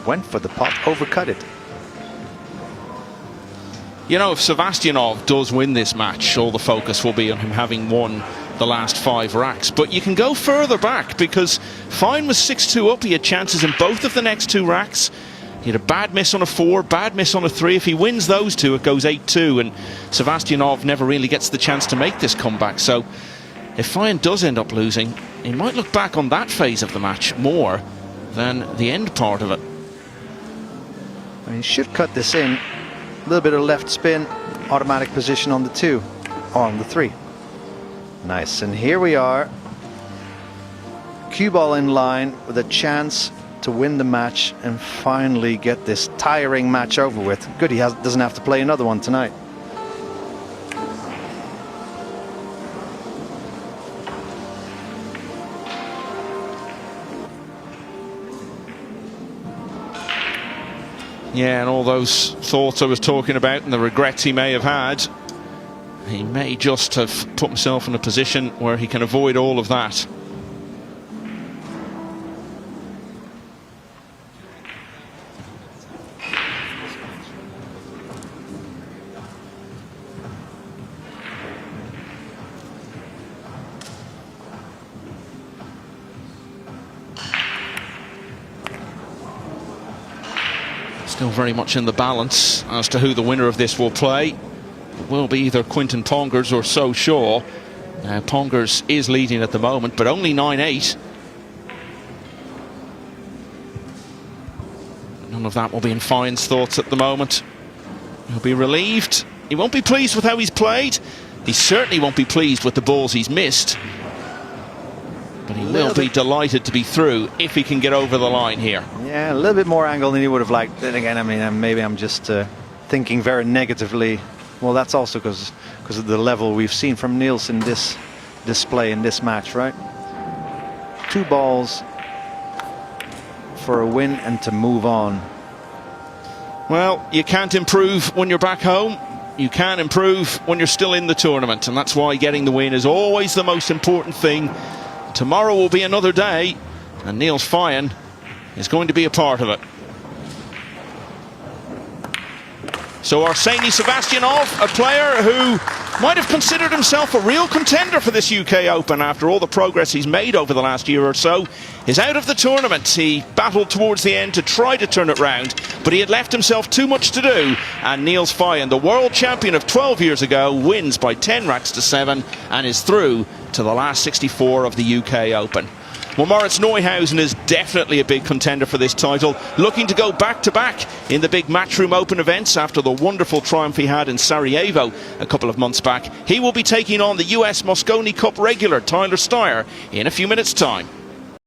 went for the pot, overcut it. You know, if Sevastyanov does win this match, all the focus will be on him having won the last 5 racks. But you can go further back, because Feijen was 6-2 up. He had chances in both of the next 2 racks. He had a bad miss on a 4, bad miss on a 3. If he wins those 2, it goes 8-2, and Sevastyanov never really gets the chance to make this comeback. So if Feijen does end up losing, he might look back on that phase of the match more than the end part of it. I mean, he should cut this in. A little bit of left spin, automatic position on the 2, or on the 3. Nice, and here we are. Cue ball in line with a chance to win the match and finally get this tiring match over with. Good, he doesn't have to play another one tonight. Yeah, and all those thoughts I was talking about and the regrets he may have had, he may just have put himself in a position where he can avoid all of that. Still very much in the balance as to who the winner of this will play. It will be either Quinton Pongers or So Shaw. Pongers is leading at the moment, but only 9-8. None of that will be in Feijen's thoughts at the moment. He'll be relieved. He won't be pleased with how he's played. He certainly won't be pleased with the balls he's missed. But he will be delighted to be through if he can get over the line here. Yeah, a little bit more angle than he would have liked. Then again, I mean, maybe I'm just thinking very negatively. Well, that's also because of the level we've seen from Niels in this display in this match, right? 2 balls for a win and to move on. Well, you can't improve when you're back home. You can improve when you're still in the tournament, and that's why getting the win is always the most important thing. Tomorrow will be another day, and Niels Feijen is going to be a part of it. So Arseni Sevastyanov, a player who might have considered himself a real contender for this UK Open after all the progress he's made over the last year or so, is out of the tournament. He battled towards the end to try to turn it round, but he had left himself too much to do, and Niels Feijen, the world champion of 12 years ago, wins by 10 racks to 7 and is through to the last 64 of the UK Open. Well, Moritz Neuhausen is definitely a big contender for this title, looking to go back-to-back in the big Matchroom Open events after the wonderful triumph he had in Sarajevo a couple of months back. He will be taking on the US Mosconi Cup regular Tyler Steyer in a few minutes' time.